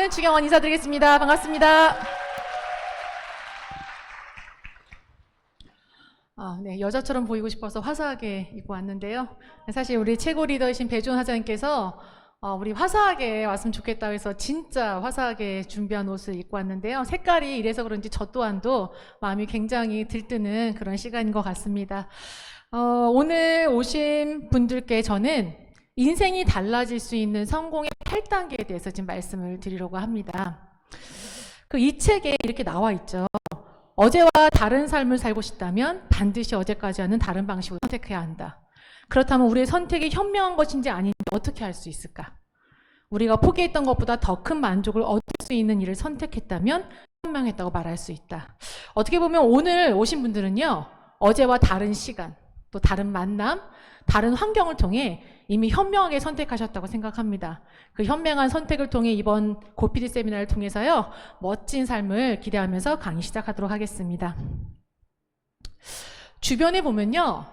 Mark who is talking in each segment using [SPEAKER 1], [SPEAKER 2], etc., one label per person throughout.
[SPEAKER 1] 저는 주경원 인사드리겠습니다. 반갑습니다. 네, 여자처럼 보이고 싶어서 화사하게 입고 왔는데요. 사실 우리 최고 리더이신 배주원 사장님께서 우리 화사하게 왔으면 좋겠다고 해서 진짜 화사하게 준비한 옷을 입고 왔는데요. 색깔이 이래서 그런지 저 또한도 마음이 굉장히 들뜨는 그런 시간인 것 같습니다. 오늘 오신 분들께 저는 인생이 달라질 수 있는 성공의 8단계에 대해서 지금 말씀을 드리려고 합니다. 이 책에 이렇게 나와 있죠. 어제와 다른 삶을 살고 싶다면 반드시 어제까지와는 다른 방식으로 선택해야 한다. 그렇다면 우리의 선택이 현명한 것인지 아닌지 어떻게 할 수 있을까? 우리가 포기했던 것보다 더 큰 만족을 얻을 수 있는 일을 선택했다면 현명했다고 말할 수 있다. 어떻게 보면 오늘 오신 분들은요, 어제와 다른 시간, 또 다른 만남, 다른 환경을 통해 이미 현명하게 선택하셨다고 생각합니다. 그 현명한 선택을 통해 이번 고피디 세미나를 통해서요, 멋진 삶을 기대하면서 강의 시작하도록 하겠습니다. 주변에 보면요,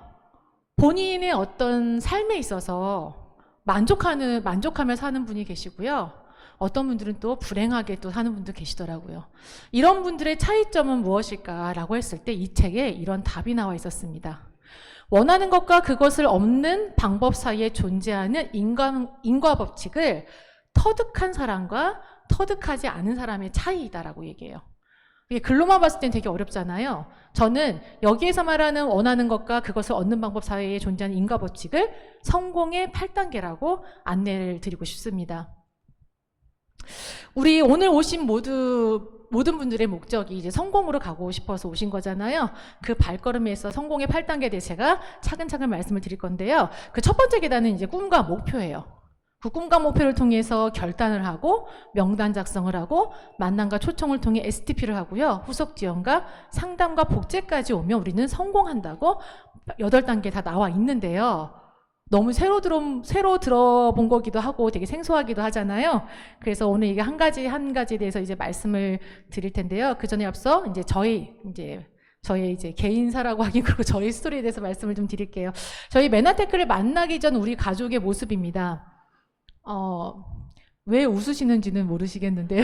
[SPEAKER 1] 본인의 어떤 삶에 있어서 만족하며 사는 분이 계시고요, 어떤 분들은 또 불행하게 또 사는 분도 계시더라고요. 이런 분들의 차이점은 무엇일까라고 했을 때 이 책에 이런 답이 나와 있었습니다. 원하는 것과 그것을 얻는 방법 사이에 존재하는 인과 법칙을 터득한 사람과 터득하지 않은 사람의 차이이다라고 얘기해요. 이게 글로만 봤을 땐 되게 어렵잖아요. 저는 여기에서 말하는 원하는 것과 그것을 얻는 방법 사이에 존재하는 인과 법칙을 성공의 8단계라고 안내를 드리고 싶습니다. 우리 오늘 오신 모든 분들의 목적이 이제 성공으로 가고 싶어서 오신 거잖아요. 그 발걸음에서 성공의 8단계에 대해 제가 차근차근 말씀을 드릴 건데요. 그 첫 번째 계단은 이제 꿈과 목표예요. 그 꿈과 목표를 통해서 결단을 하고 명단 작성을 하고 만남과 초청을 통해 STP를 하고요. 후속 지원과 상담과 복제까지 오면 우리는 성공한다고 8단계 다 나와 있는데요. 너무 새로 들어본 거기도 하고 되게 생소하기도 하잖아요. 그래서 오늘 이게 한 가지에 대해서 이제 말씀을 드릴 텐데요. 그 전에 앞서 저의 개인사라고 하긴 그렇고 저희 스토리에 대해서 말씀을 좀 드릴게요. 저희 메나테크를 만나기 전 우리 가족의 모습입니다. 왜 웃으시는지는 모르시겠는데요.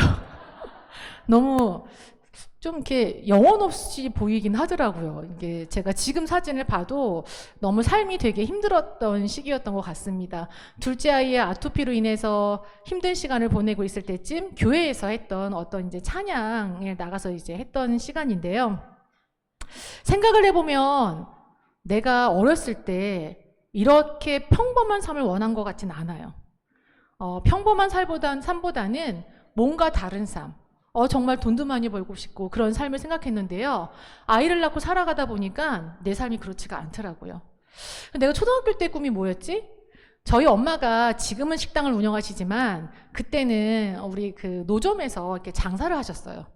[SPEAKER 1] 너무 좀 이렇게 영혼 없이 보이긴 하더라고요. 이게 제가 지금 사진을 봐도 너무 삶이 되게 힘들었던 시기였던 것 같습니다. 둘째 아이의 아토피로 인해서 힘든 시간을 보내고 있을 때쯤 교회에서 했던 어떤 이제 찬양에 나가서 이제 했던 시간인데요. 생각을 해보면 내가 어렸을 때 이렇게 평범한 삶을 원한 것 같진 않아요. 평범한 삶보다는 뭔가 다른 삶. 정말 돈도 많이 벌고 싶고 그런 삶을 생각했는데요. 아이를 낳고 살아가다 보니까 내 삶이 그렇지가 않더라고요. 내가 초등학교 때 꿈이 뭐였지? 저희 엄마가 지금은 식당을 운영하시지만 그때는 우리 그 노점에서 이렇게 장사를 하셨어요.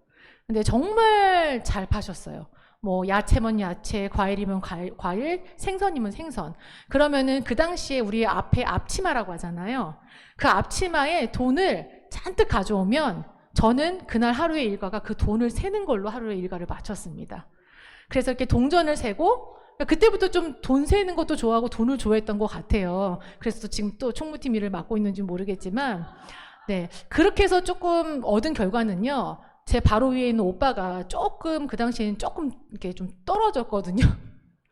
[SPEAKER 1] 근데 정말 잘 파셨어요. 뭐 야채면 야채, 과일이면 과일, 생선이면 생선. 그러면은 그 당시에 우리 앞에 앞치마라고 하잖아요. 그 앞치마에 돈을 잔뜩 가져오면 저는 그날 하루의 일과가 그 돈을 세는 걸로 하루의 일과를 마쳤습니다. 그래서 이렇게 동전을 세고 그때부터 좀 돈 세는 것도 좋아하고 돈을 좋아했던 것 같아요. 그래서 지금 또 총무팀 일을 맡고 있는지 모르겠지만, 네, 그렇게 해서 조금 얻은 결과는요. 제 바로 위에 있는 오빠가 조금 그 당시에는 조금 이렇게 좀 떨어졌거든요.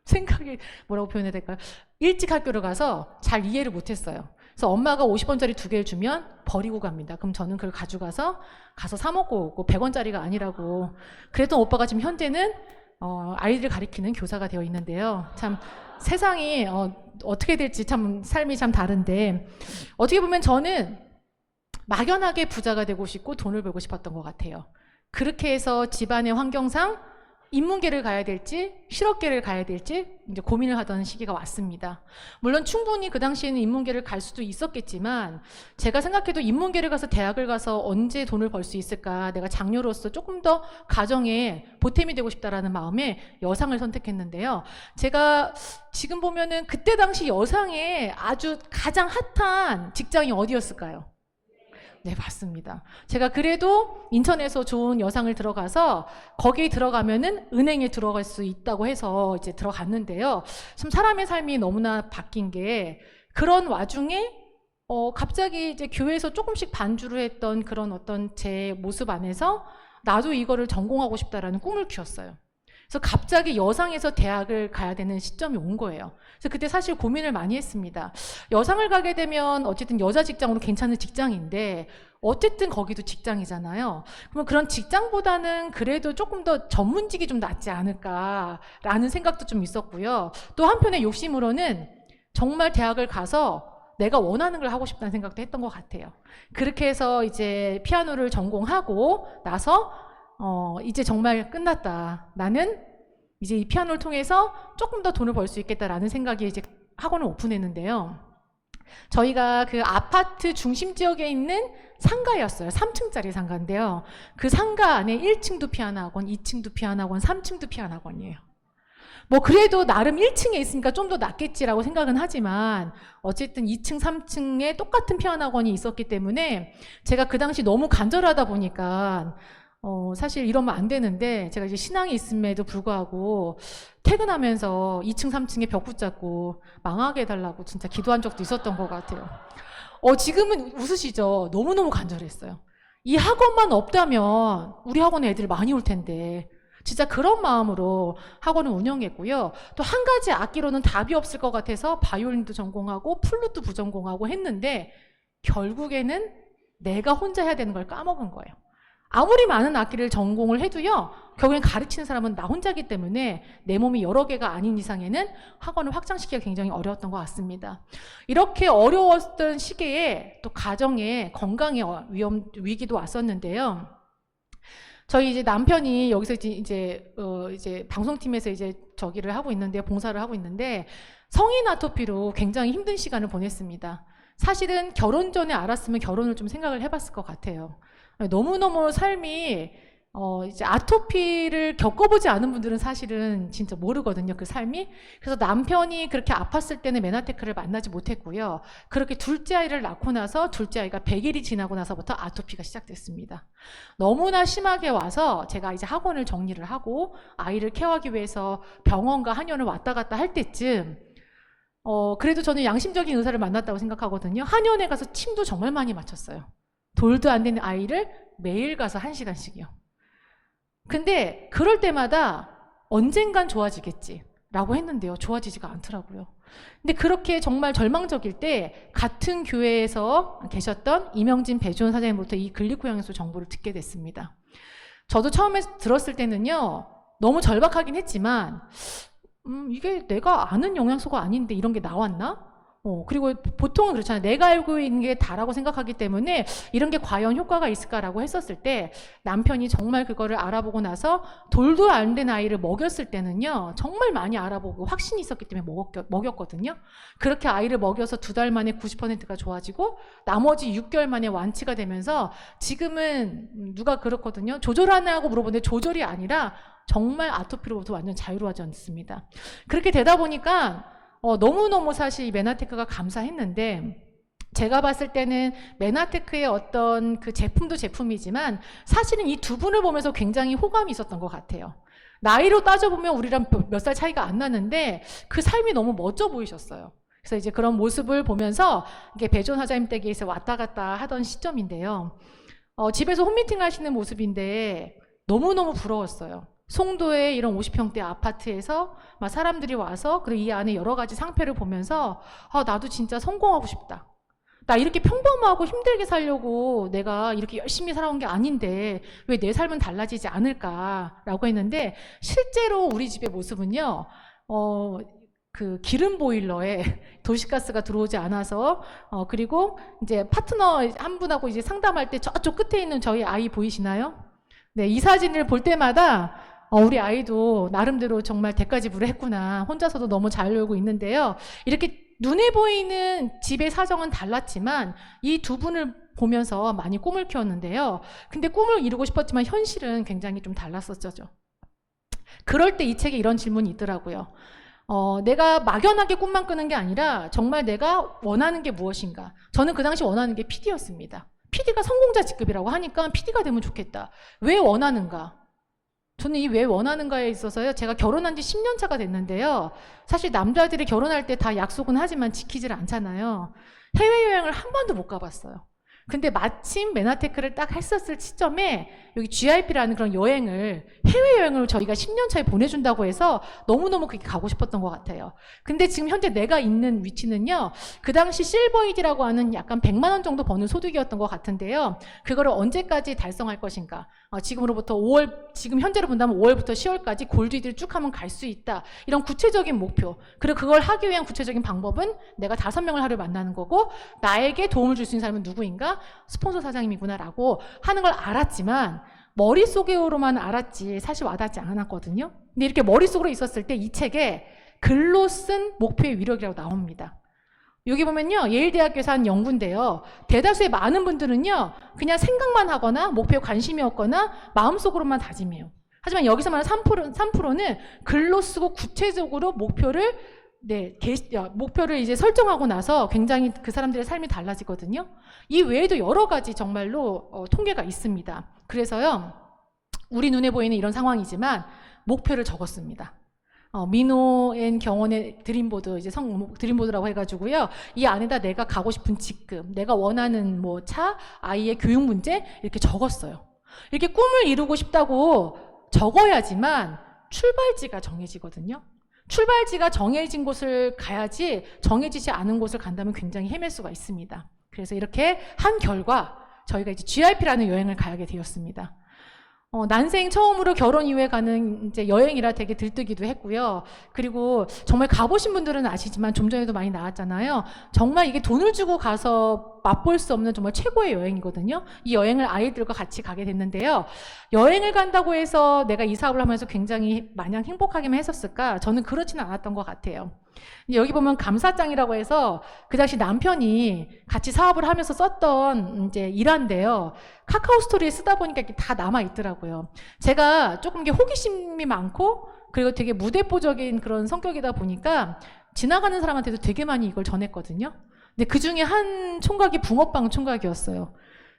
[SPEAKER 1] 생각이 뭐라고 표현해야 될까요? 일찍 학교를 가서 잘 이해를 못했어요. 그래서 엄마가 50원짜리 2개를 주면 버리고 갑니다. 그럼 저는 그걸 가져가서 사 먹고 오고 100원짜리가 아니라고 그랬던 오빠가 지금 현재는 아이들을 가리키는 교사가 되어 있는데요. 참 세상이 어떻게 될지 참 삶이 참 다른데 어떻게 보면 저는 막연하게 부자가 되고 싶고 돈을 벌고 싶었던 것 같아요. 그렇게 해서 집안의 환경상 인문계를 가야 될지 실업계를 가야 될지 이제 고민을 하던 시기가 왔습니다. 물론 충분히 그 당시에는 인문계를 갈 수도 있었겠지만 제가 생각해도 인문계를 가서 대학을 가서 언제 돈을 벌 수 있을까, 내가 장녀로서 조금 더 가정에 보탬이 되고 싶다라는 마음에 여상을 선택했는데요. 제가 지금 보면은 그때 당시 여상의 아주 가장 핫한 직장이 어디였을까요? 네, 맞습니다. 제가 그래도 인천에서 좋은 여상을 들어가서 거기에 들어가면은 은행에 들어갈 수 있다고 해서 이제 들어갔는데요. 참 사람의 삶이 너무나 바뀐 게 그런 와중에 갑자기 이제 교회에서 조금씩 반주를 했던 그런 어떤 제 모습 안에서 나도 이거를 전공하고 싶다라는 꿈을 키웠어요. 그래서 갑자기 여상에서 대학을 가야 되는 시점이 온 거예요. 그래서 그때 사실 고민을 많이 했습니다. 여상을 가게 되면 어쨌든 여자 직장으로 괜찮은 직장인데 어쨌든 거기도 직장이잖아요. 그러면 그런 직장보다는 그래도 조금 더 전문직이 좀 낫지 않을까라는 생각도 좀 있었고요. 또 한편의 욕심으로는 정말 대학을 가서 내가 원하는 걸 하고 싶다는 생각도 했던 것 같아요. 그렇게 해서 이제 피아노를 전공하고 나서 이제 정말 끝났다. 나는 이제 이 피아노를 통해서 조금 더 돈을 벌 수 있겠다라는 생각에 이제 학원을 오픈했는데요. 저희가 그 아파트 중심 지역에 있는 상가였어요. 3층짜리 상가인데요. 그 상가 안에 1층도 피아노 학원, 2층도 피아노 학원, 3층도 피아노 학원이에요. 뭐 그래도 나름 1층에 있으니까 좀 더 낫겠지라고 생각은 하지만 어쨌든 2층, 3층에 똑같은 피아노 학원이 있었기 때문에 제가 그 당시 너무 간절하다 보니까 사실 이러면 안 되는데 제가 이제 신앙이 있음에도 불구하고 퇴근하면서 2층, 3층에 벽 붙잡고 망하게 해달라고 진짜 기도한 적도 있었던 것 같아요. 지금은 웃으시죠? 너무너무 간절했어요. 이 학원만 없다면 우리 학원에 애들 많이 올 텐데 진짜 그런 마음으로 학원을 운영했고요. 또 한 가지 악기로는 답이 없을 것 같아서 바이올린도 전공하고 플루트 부전공하고 했는데 결국에는 내가 혼자 해야 되는 걸 까먹은 거예요. 아무리 많은 악기를 전공을 해도요, 결국엔 가르치는 사람은 나 혼자기 때문에 내 몸이 여러 개가 아닌 이상에는 학원을 확장시키기가 굉장히 어려웠던 것 같습니다. 이렇게 어려웠던 시기에 또 가정에 건강의 위기도 왔었는데요. 저희 이제 남편이 여기서 이제 방송팀에서 이제 저기를 하고 있는데, 봉사를 하고 있는데, 성인 아토피로 굉장히 힘든 시간을 보냈습니다. 사실은 결혼 전에 알았으면 결혼을 좀 생각을 해봤을 것 같아요. 너무너무 삶이 이제 아토피를 겪어보지 않은 분들은 사실은 진짜 모르거든요, 그 삶이. 그래서 남편이 그렇게 아팠을 때는 메나테크를 만나지 못했고요. 그렇게 둘째 아이를 낳고 나서 둘째 아이가 100일이 지나고 나서부터 아토피가 시작됐습니다. 너무나 심하게 와서 제가 이제 학원을 정리를 하고 아이를 케어하기 위해서 병원과 한의원을 왔다 갔다 할 때쯤 그래도 저는 양심적인 의사를 만났다고 생각하거든요. 한의원에 가서 침도 정말 많이 맞췄어요. 돌도 안 되는 아이를 매일 가서 1시간씩이요. 근데 그럴 때마다 언젠간 좋아지겠지 라고 했는데요. 좋아지지가 않더라고요. 근데 그렇게 정말 절망적일 때 같은 교회에서 계셨던 이명진 배주원 사장님부터 이 글리코영양소 정보를 듣게 됐습니다. 저도 처음에 들었을 때는요. 너무 절박하긴 했지만 이게 내가 아는 영양소가 아닌데 이런 게 나왔나? 그리고 보통은 그렇잖아요. 내가 알고 있는 게 다라고 생각하기 때문에 이런 게 과연 효과가 있을까라고 했었을 때 남편이 정말 그거를 알아보고 나서 돌도 안 된 아이를 먹였을 때는요. 정말 많이 알아보고 확신이 있었기 때문에 먹였거든요. 그렇게 아이를 먹여서 2달 만에 90%가 좋아지고 나머지 6개월 만에 완치가 되면서 지금은 누가 그렇거든요. 조절하냐고 물어보는데 조절이 아니라 정말 아토피로부터 완전 자유로워졌습니다. 그렇게 되다 보니까 너무너무 사실 이 메나테크가 감사했는데 제가 봤을 때는 메나테크의 어떤 그 제품도 제품이지만 사실은 이 두 분을 보면서 굉장히 호감이 있었던 것 같아요. 나이로 따져보면 우리랑 몇 살 차이가 안 나는데 그 삶이 너무 멋져 보이셨어요. 그래서 이제 그런 모습을 보면서 이게 배주원 사장님 댁에서 왔다 갔다 하던 시점인데요. 집에서 홈미팅 하시는 모습인데 너무너무 부러웠어요. 송도의 이런 50평대 아파트에서 막 사람들이 와서 그리고 이 안에 여러 가지 상패를 보면서 나도 진짜 성공하고 싶다. 나 이렇게 평범하고 힘들게 살려고 내가 이렇게 열심히 살아온 게 아닌데 왜 내 삶은 달라지지 않을까라고 했는데 실제로 우리 집의 모습은요. 그 기름 보일러에 도시가스가 들어오지 않아서 그리고 이제 파트너 한 분하고 이제 상담할 때 저쪽 끝에 있는 저희 아이 보이시나요? 네, 이 사진을 볼 때마다 우리 아이도 나름대로 정말 대가지불을 했구나. 혼자서도 너무 잘 놀고 있는데요. 이렇게 눈에 보이는 집의 사정은 달랐지만 이 두 분을 보면서 많이 꿈을 키웠는데요. 근데 꿈을 이루고 싶었지만 현실은 굉장히 좀 달랐었죠. 그럴 때 이 책에 이런 질문이 있더라고요. 내가 막연하게 꿈만 꾸는 게 아니라 정말 내가 원하는 게 무엇인가. 저는 그 당시 원하는 게 PD였습니다. PD가 성공자 직급이라고 하니까 PD가 되면 좋겠다. 왜 원하는가? 저는 이 왜 원하는가에 있어서요. 제가 결혼한 지 10년 차가 됐는데요. 사실 남자들이 결혼할 때 다 약속은 하지만 지키질 않잖아요. 해외여행을 한 번도 못 가봤어요. 근데 마침 메나테크를 딱 했었을 시점에 여기 GIP라는 그런 여행을, 해외여행을 저희가 10년 차에 보내준다고 해서 너무너무 그게 가고 싶었던 것 같아요. 근데 지금 현재 내가 있는 위치는요, 그 당시 실버이드라고 하는 약간 100만 원 정도 버는 소득이었던 것 같은데요. 그거를 언제까지 달성할 것인가. 지금으로부터 5월, 지금 현재로 본다면 5월부터 10월까지 골드이드를 쭉 하면 갈 수 있다. 이런 구체적인 목표. 그리고 그걸 하기 위한 구체적인 방법은 내가 5명을 하루에 만나는 거고, 나에게 도움을 줄 수 있는 사람은 누구인가? 스폰서 사장님이구나라고 하는 걸 알았지만 머릿속으로만 알았지 사실 와닿지 않았거든요. 근데 이렇게 머릿속으로 있었을 때 이 책에 글로 쓴 목표의 위력이라고 나옵니다. 여기 보면요, 예일대학교에서 한 연구인데요, 대다수의 많은 분들은요 그냥 생각만 하거나 목표에 관심이 없거나 마음속으로만 다짐해요. 하지만 여기서 말하는 3%는 글로 쓰고 구체적으로 목표를 목표를 이제 설정하고 나서 굉장히 그 사람들의 삶이 달라지거든요. 이 외에도 여러 가지 정말로 통계가 있습니다. 그래서요, 우리 눈에 보이는 이런 상황이지만 목표를 적었습니다. 민호 앤 경원의 드림보드, 이제 드림보드라고 해가지고요, 이 안에다 내가 가고 싶은 직급, 내가 원하는 뭐 차, 아이의 교육 문제 이렇게 적었어요. 이렇게 꿈을 이루고 싶다고 적어야지만 출발지가 정해지거든요. 출발지가 정해진 곳을 가야지 정해지지 않은 곳을 간다면 굉장히 헤맬 수가 있습니다. 그래서 이렇게 한 결과 저희가 이제 GIP라는 여행을 가게 되었습니다. 난생 처음으로 결혼 이후에 가는 이제 여행이라 되게 들뜨기도 했고요. 그리고 정말 가보신 분들은 아시지만 좀 전에도 많이 나왔잖아요. 정말 이게 돈을 주고 가서 맛볼 수 없는 정말 최고의 여행이거든요. 이 여행을 아이들과 같이 가게 됐는데요. 여행을 간다고 해서 내가 이 사업을 하면서 굉장히 마냥 행복하게만 했었을까? 저는 그렇지는 않았던 것 같아요. 여기 보면 감사장이라고 해서 그 당시 남편이 같이 사업을 하면서 썼던 이제 일화인데요. 카카오 스토리에 쓰다 보니까 이게 다 남아 있더라고요. 제가 조금 이게 호기심이 많고 그리고 되게 무대뽀적인 그런 성격이다 보니까 지나가는 사람한테도 되게 많이 이걸 전했거든요. 근데 그 중에 한 총각이 붕어빵 총각이었어요.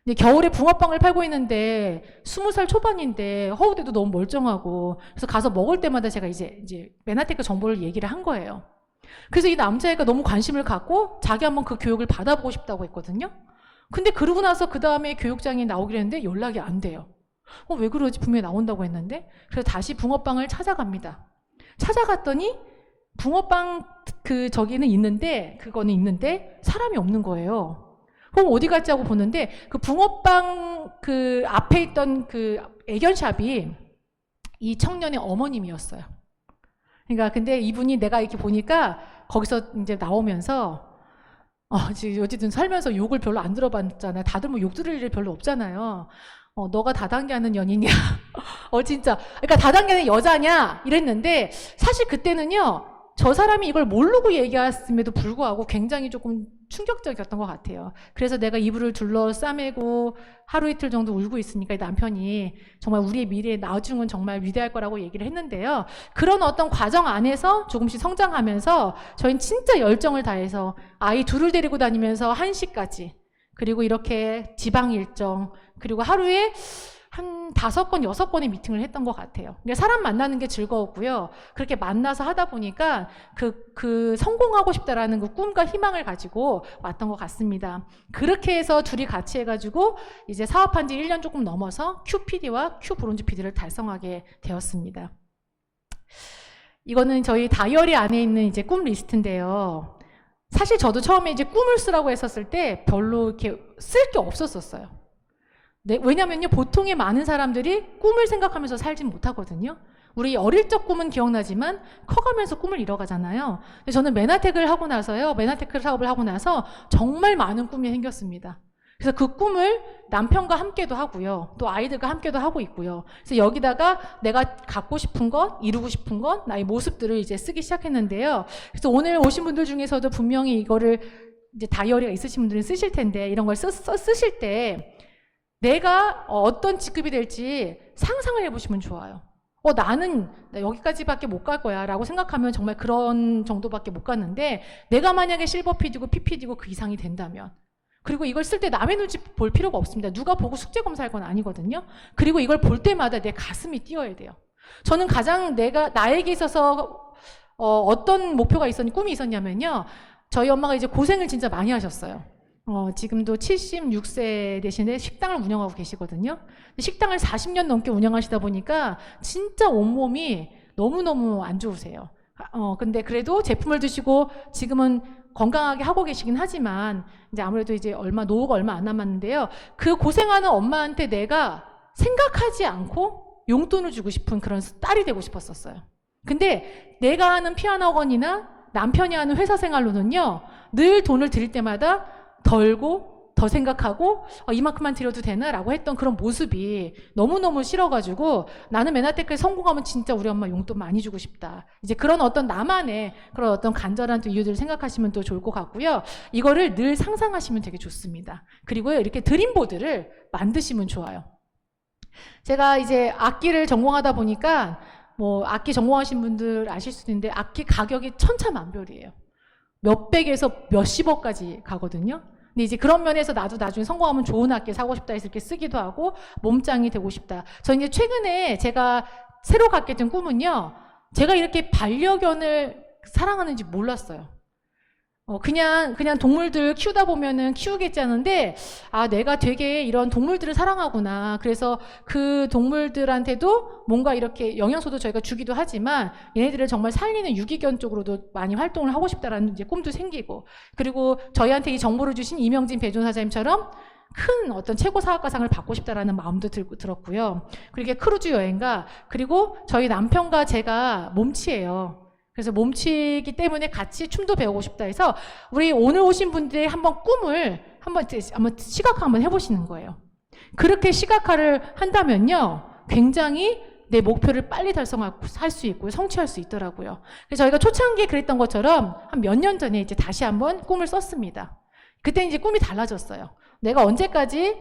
[SPEAKER 1] 근데 겨울에 붕어빵을 팔고 있는데 20살 초반인데 허우대도 너무 멀쩡하고, 그래서 가서 먹을 때마다 제가 이제 메나테크 정보를 얘기를 한 거예요. 그래서 이 남자애가 너무 관심을 갖고 자기 한번 그 교육을 받아보고 싶다고 했거든요. 근데 그러고 나서 그 다음에 교육장이 나오기로 했는데 연락이 안 돼요. 왜 그러지? 분명히 나온다고 했는데. 그래서 다시 붕어빵을 찾아갑니다. 찾아갔더니 붕어빵 그거는 있는데 사람이 없는 거예요. 그럼 어디 갔지 하고 보는데 그 붕어빵 그 앞에 있던 그 애견샵이 이 청년의 어머님이었어요. 그러니까 근데 이분이 내가 이렇게 보니까 거기서 이제 나오면서 어쨌든 살면서 욕을 별로 안 들어봤잖아요. 다들 뭐 욕 들을 일 별로 없잖아요. 너가 다단계하는 연이냐? 진짜. 그러니까 다단계는 여자냐? 이랬는데 사실 그때는요, 저 사람이 이걸 모르고 얘기했음에도 불구하고 굉장히 조금 충격적이었던 것 같아요. 그래서 내가 이불을 둘러싸매고 하루 이틀 정도 울고 있으니까 남편이 정말 우리의 미래에 나중은 정말 위대할 거라고 얘기를 했는데요. 그런 어떤 과정 안에서 조금씩 성장하면서 저희는 진짜 열정을 다해서 아이 둘을 데리고 다니면서 1시까지, 그리고 이렇게 지방 일정, 그리고 하루에 한 5건, 6건의 미팅을 했던 것 같아요. 그러니까 사람 만나는 게 즐거웠고요. 그렇게 만나서 하다 보니까 그 성공하고 싶다라는 그 꿈과 희망을 가지고 왔던 것 같습니다. 그렇게 해서 둘이 같이 해가지고 이제 사업한 지 1년 조금 넘어서 QPD와 Q브론즈 PD를 달성하게 되었습니다. 이거는 저희 다이어리 안에 있는 이제 꿈 리스트인데요. 사실 저도 처음에 이제 꿈을 쓰라고 했었을 때 별로 이렇게 쓸 게 없었어요. 네, 왜냐면요, 보통의 많은 사람들이 꿈을 생각하면서 살진 못하거든요. 우리 어릴 적 꿈은 기억나지만 커가면서 꿈을 이뤄가잖아요. 근데 저는 메나테크 사업을 하고 나서 정말 많은 꿈이 생겼습니다. 그래서 그 꿈을 남편과 함께도 하고요, 또 아이들과 함께도 하고 있고요. 그래서 여기다가 내가 갖고 싶은 것, 이루고 싶은 것, 나의 모습들을 이제 쓰기 시작했는데요. 그래서 오늘 오신 분들 중에서도 분명히 이거를 이제 다이어리가 있으신 분들은 쓰실 텐데, 이런 걸 쓰실 때 내가 어떤 직급이 될지 상상을 해보시면 좋아요. 나는 여기까지밖에 못 갈 거야 라고 생각하면 정말 그런 정도밖에 못 갔는데, 내가 만약에 실버 PD고 PPD고 그 이상이 된다면, 그리고 이걸 쓸 때 남의 눈치 볼 필요가 없습니다. 누가 보고 숙제 검사할 건 아니거든요. 그리고 이걸 볼 때마다 내 가슴이 뛰어야 돼요. 저는 가장 나에게 있어서 어떤 목표가 꿈이 있었냐면요, 저희 엄마가 이제 고생을 진짜 많이 하셨어요. 지금도 76세 되시는데 식당을 운영하고 계시거든요. 식당을 40년 넘게 운영하시다 보니까 진짜 온몸이 너무너무 안 좋으세요. 근데 그래도 제품을 드시고 지금은 건강하게 하고 계시긴 하지만 이제 아무래도 이제 노후가 얼마 안 남았는데요. 그 고생하는 엄마한테 내가 생각하지 않고 용돈을 주고 싶은 그런 딸이 되고 싶었었어요. 근데 내가 하는 피아노 학원이나 남편이 하는 회사 생활로는요, 늘 돈을 드릴 때마다 덜고 더 생각하고 이만큼만 드려도 되나? 라고 했던 그런 모습이 너무너무 싫어가지고 나는 맨날 때까지 성공하면 진짜 우리 엄마 용돈 많이 주고 싶다. 이제 그런 어떤 나만의 그런 어떤 간절한 또 이유들을 생각하시면 또 좋을 것 같고요. 이거를 늘 상상하시면 되게 좋습니다. 그리고 이렇게 드림보드를 만드시면 좋아요. 제가 이제 악기를 전공하다 보니까 뭐 악기 전공하신 분들 아실 수도 있는데 악기 가격이 천차만별이에요. 몇백에서 몇십억까지 가거든요. 근데 이제 그런 면에서 나도 나중에 성공하면 좋은 악기 사고 싶다 해서 이렇게 쓰기도 하고 몸짱이 되고 싶다. 저 이제 최근에 제가 새로 갖게 된 꿈은요, 제가 이렇게 반려견을 사랑하는지 몰랐어요. 그냥 동물들 키우다 보면은 키우겠지 하는데, 내가 되게 이런 동물들을 사랑하구나. 그래서 그 동물들한테도 뭔가 이렇게 영양소도 저희가 주기도 하지만, 얘네들을 정말 살리는 유기견 쪽으로도 많이 활동을 하고 싶다라는 이제 꿈도 생기고, 그리고 저희한테 이 정보를 주신 이명진 배종사장님처럼 큰 어떤 최고 사학가상을 받고 싶다라는 마음도 들었고요. 그리고 크루즈 여행가, 그리고 저희 남편과 제가 몸치예요. 그래서 몸치기 때문에 같이 춤도 배우고 싶다 해서 우리 오늘 오신 분들이 한번 꿈을 한번 시각화 한번 해보시는 거예요. 그렇게 시각화를 한다면요, 굉장히 내 목표를 빨리 달성할 수 있고 성취할 수 있더라고요. 그래서 저희가 초창기에 그랬던 것처럼 한 몇 년 전에 이제 다시 한번 꿈을 썼습니다. 그때 이제 꿈이 달라졌어요. 내가 언제까지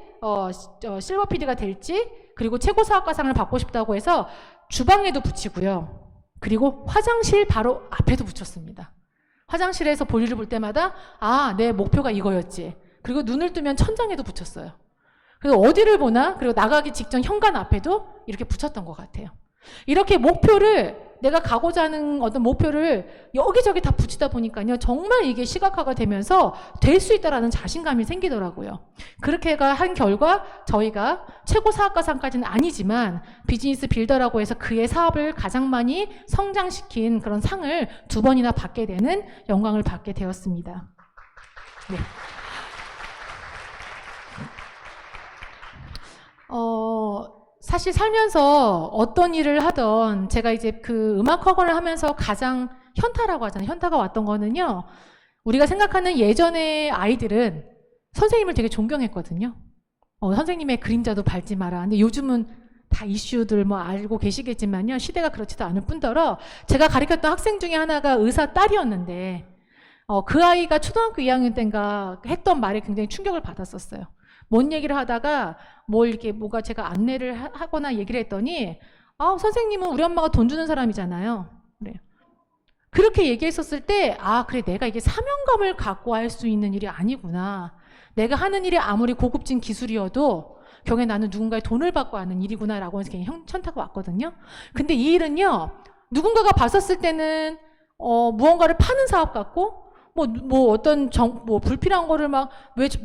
[SPEAKER 1] 실버 PD가 될지, 그리고 최고 사학가상을 받고 싶다고 해서 주방에도 붙이고요. 그리고 화장실 바로 앞에도 붙였습니다. 화장실에서 볼일을 볼 때마다 내 목표가 이거였지. 그리고 눈을 뜨면 천장에도 붙였어요. 그래서 어디를 보나, 그리고 나가기 직전 현관 앞에도 이렇게 붙였던 것 같아요. 이렇게 내가 가고자 하는 어떤 목표를 여기저기 다 붙이다 보니까요, 정말 이게 시각화가 되면서 될 수 있다라는 자신감이 생기더라고요. 그렇게 한 결과 저희가 최고 사학가상까지는 아니지만 비즈니스 빌더라고 해서 그의 사업을 가장 많이 성장시킨 그런 상을 2번이나 받게 되는 영광을 받게 되었습니다. 네. 사실 살면서 어떤 일을 하던 제가 이제 그 음악 학원을 하면서 가장 현타라고 하잖아요. 현타가 왔던 거는요, 우리가 생각하는 예전의 아이들은 선생님을 되게 존경했거든요. 선생님의 그림자도 밟지 마라. 근데 요즘은 다 이슈들 알고 계시겠지만요, 시대가 그렇지도 않을 뿐더러 제가 가르쳤던 학생 중에 하나가 의사 딸이었는데 그 아이가 초등학교 2학년 때인가 했던 말에 굉장히 충격을 받았었어요. 뭔 얘기를 하다가 뭐가 제가 안내를 하거나 얘기를 했더니 선생님은 우리 엄마가 돈 주는 사람이잖아요. 그래요. 그렇게 얘기했었을 때 그래, 내가 이게 사명감을 갖고 할 수 있는 일이 아니구나. 내가 하는 일이 아무리 고급진 기술이어도 결국에 나는 누군가의 돈을 받고 하는 일이구나 라고 해서 그냥 현타가 왔거든요. 근데 이 일은요, 누군가가 봤었을 때는 무언가를 파는 사업 같고 어떤 불필요한 거를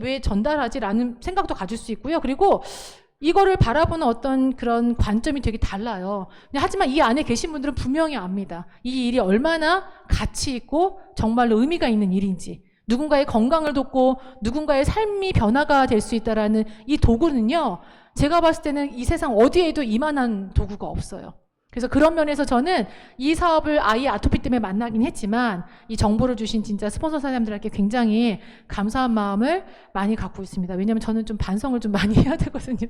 [SPEAKER 1] 왜 전달하지라는 생각도 가질 수 있고요. 그리고 이거를 바라보는 어떤 그런 관점이 되게 달라요. 하지만 이 안에 계신 분들은 분명히 압니다. 이 일이 얼마나 가치 있고 정말로 의미가 있는 일인지, 누군가의 건강을 돕고 누군가의 삶이 변화가 될 수 있다라는 이 도구는요, 제가 봤을 때는 이 세상 어디에도 이만한 도구가 없어요. 그래서 그런 면에서 저는 이 사업을 아이의 아토피 때문에 만나긴 했지만 이 정보를 주신 진짜 스폰서 사장님들에게 굉장히 감사한 마음을 많이 갖고 있습니다. 왜냐하면 저는 좀 반성을 좀 많이 해야 되거든요.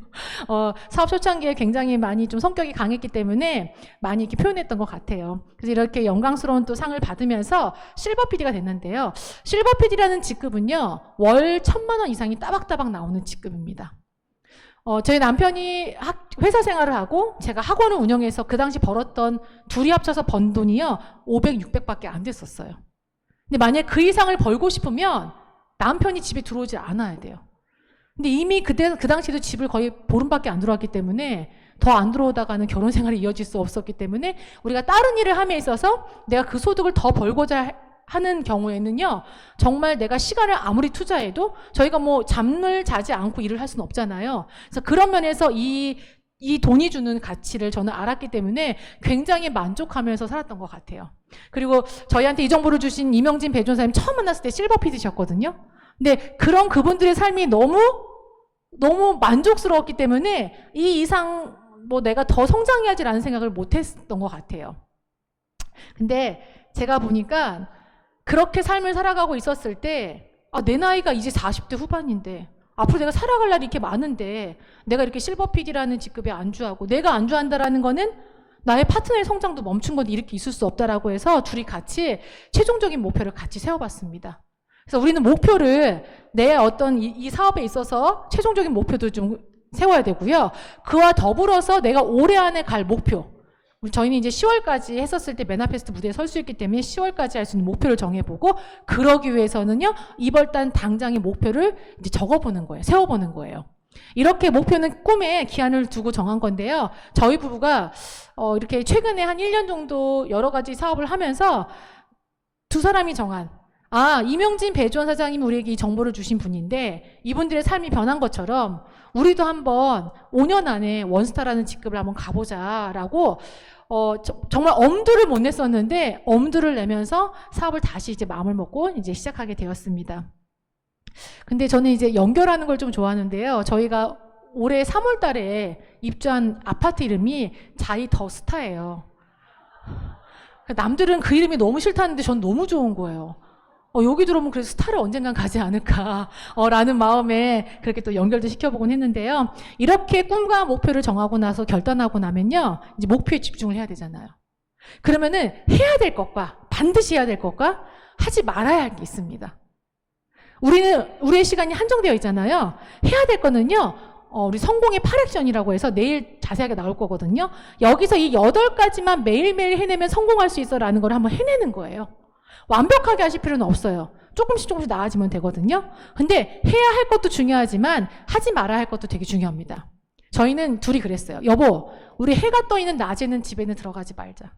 [SPEAKER 1] 사업 초창기에 굉장히 많이 좀 성격이 강했기 때문에 많이 이렇게 표현했던 것 같아요. 그래서 이렇게 영광스러운 또 상을 받으면서 실버 PD가 됐는데요. 실버 PD라는 직급은요, 월 1,000만 원 이상이 따박따박 나오는 직급입니다. 저희 남편이 회사 생활을 하고 제가 학원을 운영해서 그 당시 벌었던 둘이 합쳐서 번 돈이요, 500, 600밖에 안 됐었어요. 근데 만약에 그 이상을 벌고 싶으면 남편이 집에 들어오지 않아야 돼요. 근데 이미 그 당시에도 집을 거의 보름밖에 안 들어왔기 때문에 더 안 들어오다가는 결혼 생활이 이어질 수 없었기 때문에 우리가 다른 일을 함에 있어서 내가 그 소득을 더 벌고자 하는 경우에는요, 정말 내가 시간을 아무리 투자해도 저희가 뭐 잠을 자지 않고 일을 할 수는 없잖아요. 그래서 그런 면에서 이 돈이 주는 가치를 저는 알았기 때문에 굉장히 만족하면서 살았던 것 같아요. 그리고 저희한테 이 정보를 주신 이명진 배종사님 처음 만났을 때 실버 PD셨거든요. 근데 그런 그분들의 삶이 너무 만족스러웠기 때문에 이 이상 뭐 내가 더 성장해야지라는 생각을 못했던 것 같아요. 근데 제가 보니까 그렇게 삶을 살아가고 있었을 때 내 나이가 이제 40대 후반인데 앞으로 내가 살아갈 날이 이렇게 많은데 내가 이렇게 실버 PD라는 직급에 안주하고 내가 안주한다라는 거는 나의 파트너의 성장도 멈춘 건데 이렇게 있을 수 없다라고 해서 둘이 같이 최종적인 목표를 같이 세워봤습니다. 그래서 우리는 목표를 내 어떤 이 사업에 있어서 최종적인 목표도 좀 세워야 되고요. 그와 더불어서 내가 올해 안에 갈 목표. 저희는 이제 10월까지 했었을 때 메나페스트 무대에 설 수 있기 때문에 10월까지 할 수 있는 목표를 정해보고 그러기 위해서는요. 이번 달 당장의 목표를 이제 적어보는 거예요. 세워보는 거예요. 이렇게 목표는 꿈에 기한을 두고 정한 건데요. 저희 부부가 이렇게 최근에 한 1년 정도 여러 가지 사업을 하면서 두 사람이 정한 이명진 배주원 사장님이 우리에게 이 정보를 주신 분인데 이분들의 삶이 변한 것처럼 우리도 한번 5년 안에 원스타라는 직급을 한번 가보자라고 정말 엄두를 못 냈었는데 엄두를 내면서 사업을 다시 이제 마음을 먹고 이제 시작하게 되었습니다. 근데 저는 이제 연결하는 걸 좀 좋아하는데요. 저희가 올해 3월 달에 입주한 아파트 이름이 자이 더 스타예요. 남들은 그 이름이 너무 싫다는데 전 너무 좋은 거예요. 여기 들어오면 그래서 스타를 언젠간 가지 않을까 라는 마음에 그렇게 또 연결도 시켜보곤 했는데요. 이렇게 꿈과 목표를 정하고 나서 결단하고 나면요. 이제 목표에 집중을 해야 되잖아요. 그러면은 해야 될 것과 반드시 해야 될 것과 하지 말아야 할 게 있습니다. 우리의 시간이 한정되어 있잖아요. 해야 될 거는요. 우리 성공의 8액션이라고 해서 내일 자세하게 나올 거거든요. 여기서 이 8가지만 매일매일 해내면 성공할 수 있어 라는 걸 한번 해내는 거예요. 완벽하게 하실 필요는 없어요. 조금씩 나아지면 되거든요. 근데 해야 할 것도 중요하지만 하지 말아야 할 것도 되게 중요합니다. 저희는 둘이 그랬어요. 여보, 우리 해가 떠 있는 낮에는 집에는 들어가지 말자.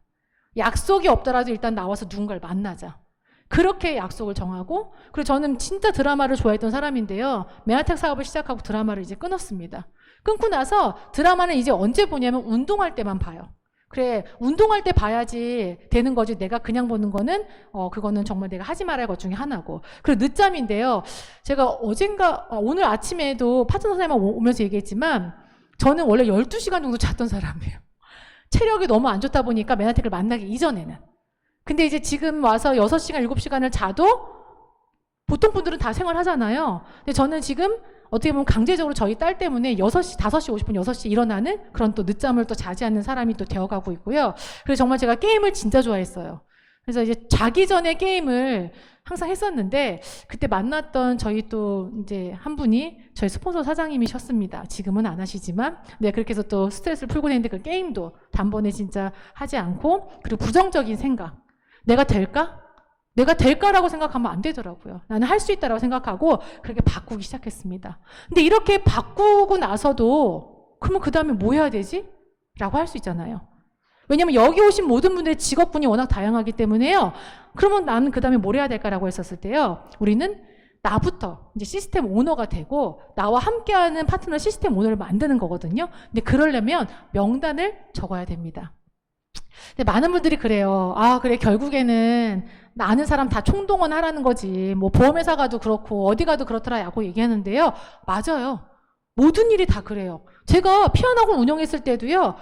[SPEAKER 1] 약속이 없더라도 일단 나와서 누군가를 만나자. 그렇게 약속을 정하고, 그리고 저는 진짜 드라마를 좋아했던 사람인데요. 메아텍 사업을 시작하고 드라마를 이제 끊었습니다. 끊고 나서 드라마는 이제 언제 보냐면 운동할 때만 봐요. 그래, 운동할 때 봐야지 되는 거지. 내가 그냥 보는 거는 그거는 정말 내가 하지 말아야 할 것 중에 하나고. 그리고 늦잠인데요. 제가 오늘 아침에도 파트너 선생님하고 오면서 얘기했지만 저는 원래 12시간 정도 잤던 사람이에요. 체력이 너무 안 좋다 보니까 메나텍을 만나기 이전에는. 근데 이제 지금 와서 6시간, 7시간을 자도 보통 분들은 다 생활하잖아요. 근데 저는 지금 어떻게 보면 강제적으로 저희 딸 때문에 6시, 5시 50분, 6시 일어나는 그런 또 늦잠을 또 자지 않는 사람이 또 되어가고 있고요. 그래서 정말 제가 게임을 진짜 좋아했어요. 그래서 이제 자기 전에 게임을 항상 했었는데 그때 만났던 저희 또 이제 한 분이 저희 스폰서 사장님이셨습니다. 지금은 안 하시지만 네, 그렇게 해서 또 스트레스를 풀고 했는데 그 게임도 단번에 진짜 하지 않고 그리고 부정적인 생각 내가 될까? 내가 될까라고 생각하면 안 되더라고요. 나는 할 수 있다라고 생각하고 그렇게 바꾸기 시작했습니다. 근데 이렇게 바꾸고 나서도 그러면 그 다음에 뭐 해야 되지? 라고 할 수 있잖아요. 왜냐면 여기 오신 모든 분들의 직업군이 워낙 다양하기 때문에요. 그러면 나는 그 다음에 뭘 해야 될까라고 했었을 때요. 우리는 나부터 이제 시스템 오너가 되고 나와 함께하는 파트너 시스템 오너를 만드는 거거든요. 근데 그러려면 명단을 적어야 됩니다. 근데 많은 분들이 그래요. 그래 결국에는 나 아는 사람 다 총동원 하라는 거지. 뭐 보험회사 가도 그렇고 어디 가도 그렇더라라고 얘기하는데요. 맞아요. 모든 일이 다 그래요. 제가 피아노학원 운영했을 때도요.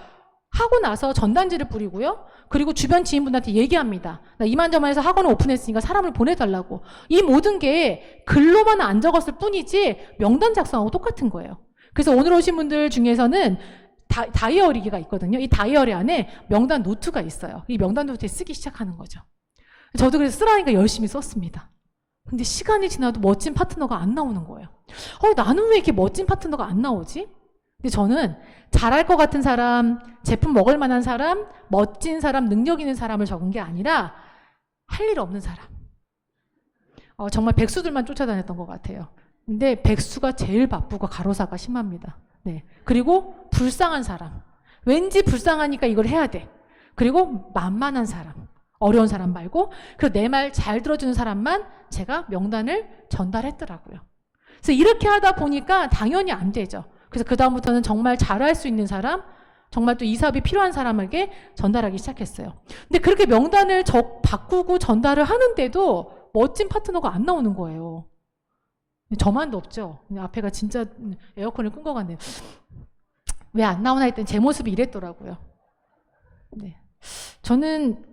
[SPEAKER 1] 하고 나서 전단지를 뿌리고요. 그리고 주변 지인분한테 얘기합니다. 나 이만저만해서 학원을 오픈했으니까 사람을 보내달라고. 이 모든 게 글로만 안 적었을 뿐이지 명단 작성하고 똑같은 거예요. 그래서 오늘 오신 분들 중에서는 다이어리기가 있거든요. 이 다이어리 안에 명단 노트가 있어요. 이 명단 노트에 쓰기 시작하는 거죠. 저도 그래서 쓰라니까 열심히 썼습니다. 근데 시간이 지나도 멋진 파트너가 안 나오는 거예요. 나는 왜 이렇게 멋진 파트너가 안 나오지? 근데 저는 잘할 것 같은 사람, 제품 먹을 만한 사람, 멋진 사람, 능력 있는 사람을 적은 게 아니라 할 일 없는 사람. 정말 백수들만 쫓아다녔던 것 같아요. 근데 백수가 제일 바쁘고 가로사가 심합니다. 네. 그리고 불쌍한 사람. 왠지 불쌍하니까 이걸 해야 돼. 그리고 만만한 사람. 어려운 사람 말고. 그래서 내 말 잘 들어주는 사람만 제가 명단을 전달했더라고요. 그래서 이렇게 하다 보니까 당연히 안 되죠. 그래서 그다음부터는 정말 잘할 수 있는 사람, 정말 또 이 사업이 필요한 사람에게 전달하기 시작했어요. 근데 그렇게 명단을 바꾸고 전달을 하는데도 멋진 파트너가 안 나오는 거예요. 저만도 없죠. 앞에가 진짜 에어컨을 끈 것 같네요. 왜 안 나오나 했더니 제 모습이 이랬더라고요. 네. 저는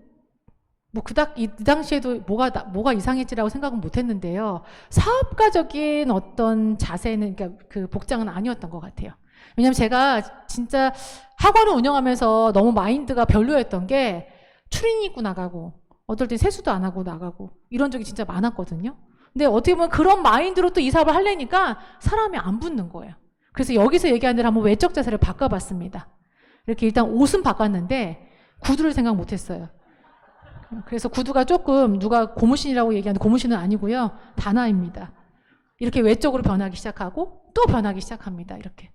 [SPEAKER 1] 뭐 이 당시에도 뭐가 이상했지라고 생각은 못 했는데요. 사업가적인 어떤 자세는, 그러니까 그 복장은 아니었던 것 같아요. 왜냐면 제가 진짜 학원을 운영하면서 너무 마인드가 별로였던 게 추리닝 입고 나가고 어떨 땐 세수도 안 하고 나가고 이런 적이 진짜 많았거든요. 근데 어떻게 보면 그런 마인드로 또 이 사업을 하려니까 사람이 안 붙는 거예요. 그래서 여기서 얘기한 대로 한번 외적 자세를 바꿔봤습니다. 이렇게 일단 옷은 바꿨는데 구두를 생각 못했어요. 그래서 구두가 조금 누가 고무신이라고 얘기하는데 고무신은 아니고요. 단화입니다. 이렇게 외적으로 변하기 시작하고 또 변하기 시작합니다. 이렇게.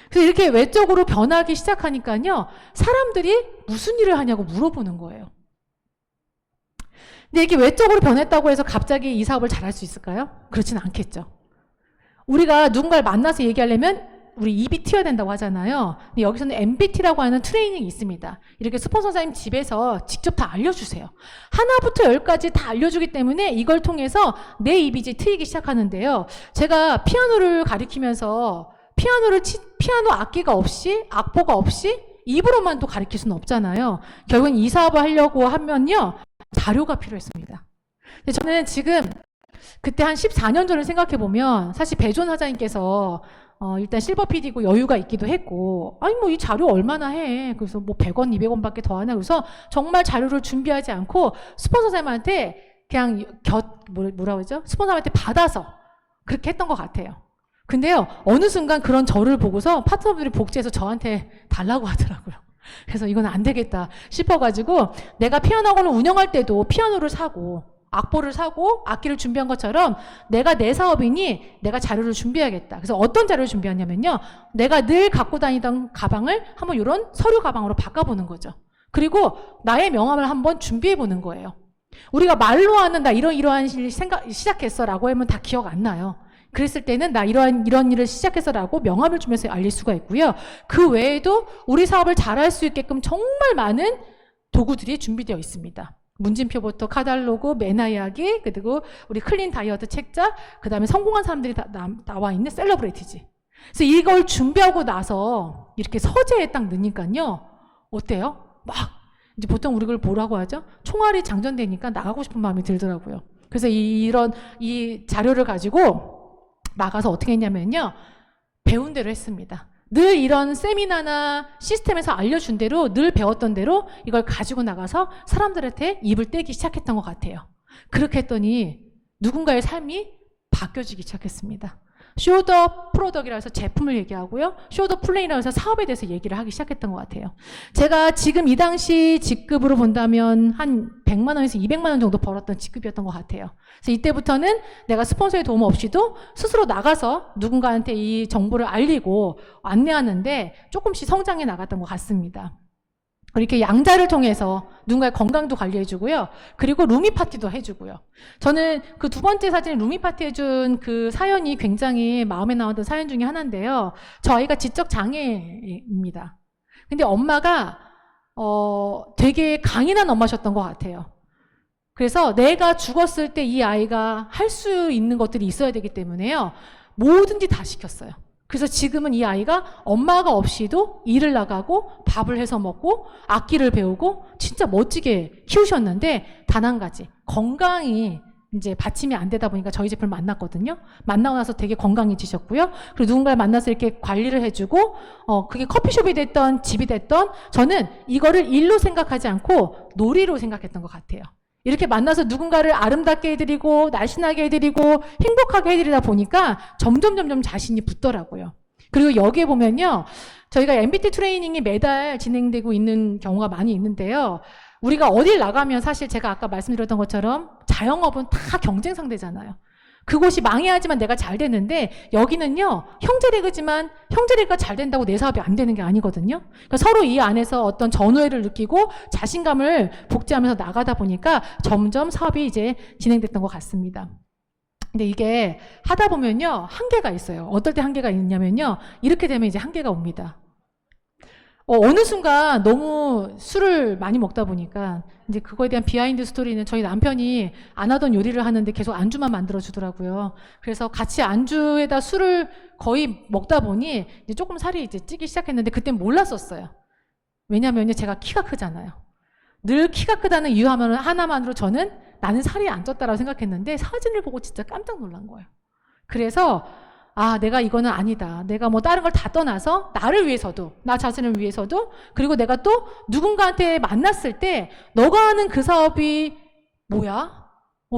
[SPEAKER 1] 그래서 이렇게 외적으로 변하기 시작하니까요. 사람들이 무슨 일을 하냐고 물어보는 거예요. 근데 이렇게 외적으로 변했다고 해서 갑자기 이 사업을 잘할 수 있을까요? 그렇지는 않겠죠. 우리가 누군가를 만나서 얘기하려면 우리 입이 튀어야 된다고 하잖아요. 근데 여기서는 MBT라고 하는 트레이닝이 있습니다. 이렇게 스폰서사님 집에서 직접 다 알려주세요. 하나부터 열까지 다 알려주기 때문에 이걸 통해서 내 입이 이제 트이기 시작하는데요. 제가 피아노를 가르치면서 피아노 악기가 없이, 악보가 없이 입으로만 또 가르칠 수는 없잖아요. 결국은 이 사업을 하려고 하면요. 자료가 필요했습니다. 근데 저는 지금 그때 한 14년 전을 생각해보면 사실 배존 사장님께서 일단 실버 PD고 여유가 있기도 했고, 아니 뭐 이 자료 얼마나 해. 그래서 뭐 100원, 200원밖에 더 하나. 그래서 정말 자료를 준비하지 않고 스폰서사님한테 그냥 뭐라고 하죠? 스폰서한테 받아서 그렇게 했던 것 같아요. 근데요, 어느 순간 그런 저를 보고서 파트너들이 복제해서 저한테 달라고 하더라고요. 그래서 이건 안 되겠다 싶어가지고 내가 피아노 학원을 운영할 때도 피아노를 사고 악보를 사고 악기를 준비한 것처럼 내가 내 사업이니 내가 자료를 준비해야겠다. 그래서 어떤 자료를 준비하냐면요. 내가 늘 갖고 다니던 가방을 한번 이런 서류 가방으로 바꿔보는 거죠. 그리고 나의 명함을 한번 준비해보는 거예요. 우리가 말로 하는 나 이러한 생각 시작했어 라고 하면 다 기억 안 나요. 그랬을 때는 나 이런 일을 시작해서라고 명함을 주면서 알릴 수가 있고요. 그 외에도 우리 사업을 잘할 수 있게끔 정말 많은 도구들이 준비되어 있습니다. 문진표부터 카탈로그, 매너 이야기, 그리고 우리 클린 다이어트 책자, 그 다음에 성공한 사람들이 나와 있는 셀러브레이티지. 그래서 이걸 준비하고 나서 이렇게 서재에 딱 넣으니까요. 어때요? 막 이제 보통 우리 걸 뭐라고 하죠? 총알이 장전되니까 나가고 싶은 마음이 들더라고요. 그래서 이 자료를 가지고 나가서 어떻게 했냐면요. 배운 대로 했습니다. 늘 이런 세미나나 시스템에서 알려준 대로 늘 배웠던 대로 이걸 가지고 나가서 사람들한테 입을 떼기 시작했던 것 같아요. 그렇게 했더니 누군가의 삶이 바뀌어지기 시작했습니다. 쇼더 프로덕이라 해서 제품을 얘기하고요. 쇼더 플레이라고 해서 사업에 대해서 얘기를 하기 시작했던 것 같아요. 제가 지금 이 당시 직급으로 본다면 한 100만 원에서 200만 원 정도 벌었던 직급이었던 것 같아요. 그래서 이때부터는 내가 스폰서의 도움 없이도 스스로 나가서 누군가한테 이 정보를 알리고 안내하는데 조금씩 성장해 나갔던 것 같습니다. 이렇게 양자를 통해서 누군가의 건강도 관리해주고요. 그리고 루미 파티도 해주고요. 저는 그 두 번째 사진 루미 파티 해준 그 사연이 굉장히 마음에 남았던 사연 중에 하나인데요. 저 아이가 지적 장애입니다. 근데 엄마가 되게 강인한 엄마셨던 것 같아요. 그래서 내가 죽었을 때 이 아이가 할 수 있는 것들이 있어야 되기 때문에요. 뭐든지 다 시켰어요. 그래서 지금은 이 아이가 엄마가 없이도 일을 나가고 밥을 해서 먹고 악기를 배우고 진짜 멋지게 키우셨는데 단 한 가지 건강이 이제 받침이 안 되다 보니까 저희 제품을 만났거든요. 만나고 나서 되게 건강해지셨고요. 그리고 누군가를 만나서 이렇게 관리를 해주고 그게 커피숍이 됐던 집이 됐던 저는 이거를 일로 생각하지 않고 놀이로 생각했던 것 같아요. 이렇게 만나서 누군가를 아름답게 해드리고 날씬하게 해드리고 행복하게 해드리다 보니까 점점 자신이 붙더라고요. 그리고 여기에 보면요. 저희가 MBT 트레이닝이 매달 진행되고 있는 경우가 많이 있는데요. 우리가 어딜 나가면 사실 제가 아까 말씀드렸던 것처럼 자영업은 다 경쟁 상대잖아요. 그곳이 망해야지만 내가 잘 되는데 여기는요 형제리그지만 형제리그가 잘 된다고 내 사업이 안 되는 게 아니거든요. 그러니까 서로 이 안에서 어떤 전우애를 느끼고 자신감을 복제하면서 나가다 보니까 점점 사업이 이제 진행됐던 것 같습니다. 근데 이게 하다 보면요 한계가 있어요. 어떨 때 한계가 있냐면요 이렇게 되면 이제 한계가 옵니다. 어느 순간 너무 술을 많이 먹다 보니까 이제 그거에 대한 비하인드 스토리는 저희 남편이 안 하던 요리를 하는데 계속 안주만 만들어 주더라고요. 그래서 같이 안주에다 술을 거의 먹다 보니 이제 조금 살이 이제 찌기 시작했는데 그땐 몰랐었어요. 왜냐면요 제가 키가 크잖아요. 늘 키가 크다는 이유 하나만으로 저는 나는 살이 안 쪘다라고 생각했는데 사진을 보고 진짜 깜짝 놀란 거예요. 그래서 아, 내가 이거는 아니다. 내가 뭐 다른 걸 다 떠나서 나를 위해서도, 나 자신을 위해서도, 그리고 내가 또 누군가한테 만났을 때 너가 하는 그 사업이 뭐야?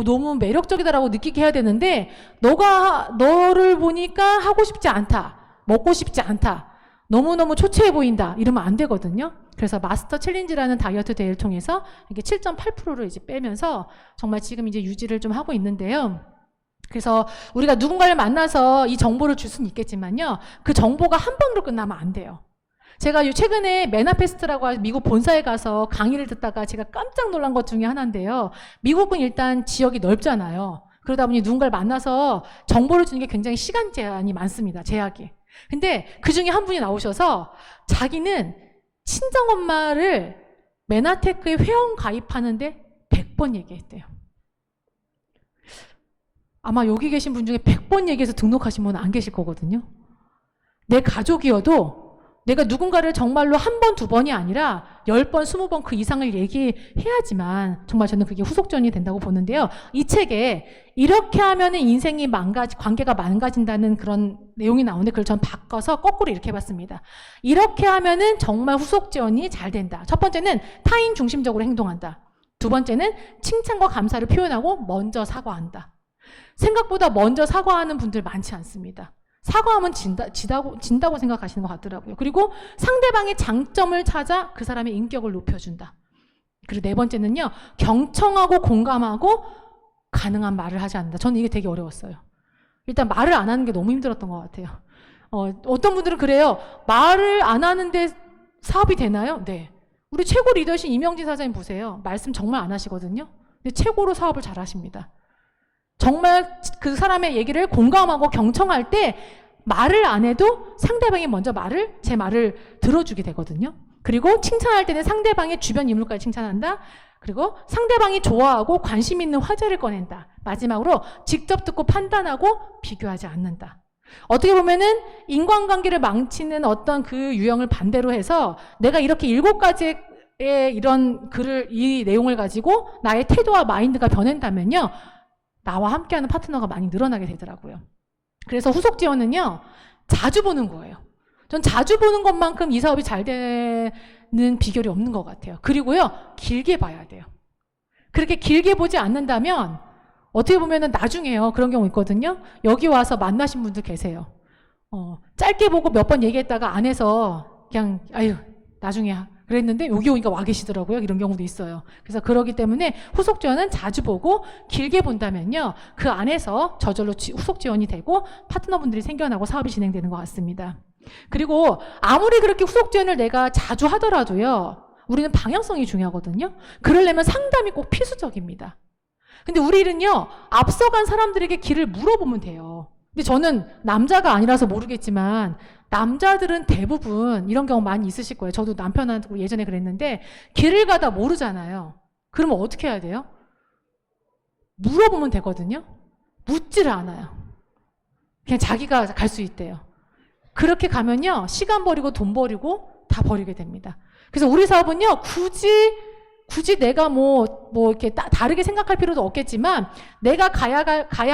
[SPEAKER 1] 너무 매력적이다라고 느끼게 해야 되는데 너를 보니까 하고 싶지 않다. 먹고 싶지 않다. 너무너무 초췌해 보인다. 이러면 안 되거든요. 그래서 마스터 챌린지라는 다이어트 대회를 통해서 이게 7.8%를 이제 빼면서 정말 지금 이제 유지를 좀 하고 있는데요. 그래서 우리가 누군가를 만나서 이 정보를 줄 수는 있겠지만요. 그 정보가 한 번으로 끝나면 안 돼요. 제가 최근에 메나페스트라고 미국 본사에 가서 강의를 듣다가 제가 깜짝 놀란 것 중에 하나인데요. 미국은 일단 지역이 넓잖아요. 그러다 보니 누군가를 만나서 정보를 주는 게 굉장히 시간 제한이 많습니다. 제약이. 근데 그 중에 한 분이 나오셔서 자기는 친정엄마를 메나테크에 회원 가입하는데 100번 얘기했대요. 아마 여기 계신 분 중에 100번 얘기해서 등록하신 분은 안 계실 거거든요. 내 가족이어도 내가 누군가를 정말로 한 번, 두 번이 아니라 10번, 20번 그 이상을 얘기해야지만 정말 저는 그게 후속전이 된다고 보는데요. 이 책에 이렇게 하면은 인생이 관계가 망가진다는 그런 내용이 나오는데 그걸 전 바꿔서 거꾸로 이렇게 해봤습니다. 이렇게 하면은 정말 후속지원이 잘 된다. 첫 번째는 타인 중심적으로 행동한다. 두 번째는 칭찬과 감사를 표현하고 먼저 사과한다. 생각보다 먼저 사과하는 분들 많지 않습니다. 사과하면 진다고 생각하시는 것 같더라고요. 그리고 상대방의 장점을 찾아 그 사람의 인격을 높여준다. 그리고 네 번째는요, 경청하고 공감하고 가능한 말을 하지 않는다. 저는 이게 되게 어려웠어요. 일단 말을 안 하는 게 너무 힘들었던 것 같아요. 어떤 분들은 그래요. 말을 안 하는데 사업이 되나요? 네. 우리 최고 리더신 이명진 사장님 보세요. 말씀 정말 안 하시거든요. 근데 최고로 사업을 잘 하십니다. 정말 그 사람의 얘기를 공감하고 경청할 때 말을 안 해도 상대방이 먼저 제 말을 들어주게 되거든요. 그리고 칭찬할 때는 상대방의 주변 인물까지 칭찬한다. 그리고 상대방이 좋아하고 관심 있는 화제를 꺼낸다. 마지막으로 직접 듣고 판단하고 비교하지 않는다. 어떻게 보면은 인간관계를 망치는 어떤 그 유형을 반대로 해서 내가 이렇게 7가지의 이런 이 내용을 가지고 나의 태도와 마인드가 변한다면요. 나와 함께하는 파트너가 많이 늘어나게 되더라고요. 그래서 후속 지원은요, 자주 보는 거예요. 전 자주 보는 것만큼 이 사업이 잘 되는 비결이 없는 것 같아요. 그리고요, 길게 봐야 돼요. 그렇게 길게 보지 않는다면 어떻게 보면은 나중에요. 그런 경우 있거든요. 여기 와서 만나신 분들 계세요. 짧게 보고 몇 번 얘기했다가 안 해서 그냥 아유 나중에 그랬는데 여기 오니까 와 계시더라고요. 이런 경우도 있어요. 그래서 그러기 때문에 후속 지원은 자주 보고 길게 본다면요. 그 안에서 저절로 후속 지원이 되고 파트너분들이 생겨나고 사업이 진행되는 것 같습니다. 그리고 아무리 그렇게 후속 지원을 내가 자주 하더라도요. 우리는 방향성이 중요하거든요. 그러려면 상담이 꼭 필수적입니다. 근데 우리는요. 앞서간 사람들에게 길을 물어보면 돼요. 근데 저는 남자가 아니라서 모르겠지만 남자들은 대부분 이런 경우 많이 있으실 거예요. 저도 남편한테 예전에 그랬는데 길을 가다 모르잖아요. 그러면 어떻게 해야 돼요? 물어보면 되거든요. 묻지를 않아요. 그냥 자기가 갈 수 있대요. 그렇게 가면요. 시간 버리고 돈 버리고 다 버리게 됩니다. 그래서 우리 사업은요. 굳이 내가 이렇게 다르게 생각할 필요도 없겠지만 내가 가야